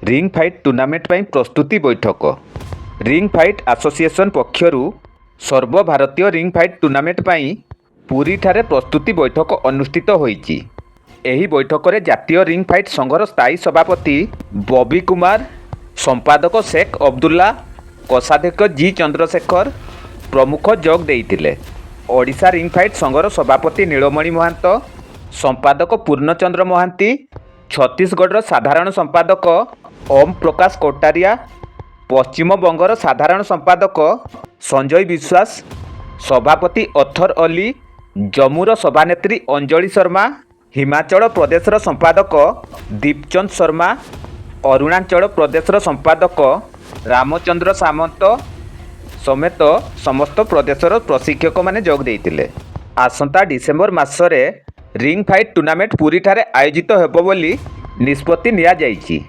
Ring fight tournament ପାଇଁ ପ୍ରସ୍ତୁତି ବୈଠକ। रिंग फाइट एसोसिएशन पक्षरु सर्वभारतीय रिंग फाइट टूर्नामेंट ପାଇଁ पुरीଠାରେ प्रस्तुति बैठक अनुष्ठित होईची। ଏହି बैठकରେ ଜାତୀୟ रिंग फाइट संघर स्थायी सभापति बबी कुमार, संपादक शेख अब्दुल्ला, कोषाध्यक्ष जी चंद्रशेखर प्रमुख जोग देइथिले। ओडिशा रिंग फाइट संघर सभापति नीलमणि महांत, संपादक पूर्णचंद्र महांती, छत्तीसगढ़ साधारण संपादक ओम प्रकाश कोटारिया, पश्चिम बंगर साधारण संपादक संजय विश्वास, सभापति अथर अली, जम्मूर सभानेत्री अंजलि शर्मा, हिमाचल प्रदेशर संपादक दीपचंद शर्मा, अरुणाचल प्रदेशर संपादक रामचंद्र सामंत समेत समस्त प्रदेशर प्रशिक्षक माने जोग देइतिले। आसंता डिसेम्बर मासरे रिंग फाइट टूर्नामेंट पुरी ठारे आयोजित हेबो बोली निष्पत्ति निया जाइछि।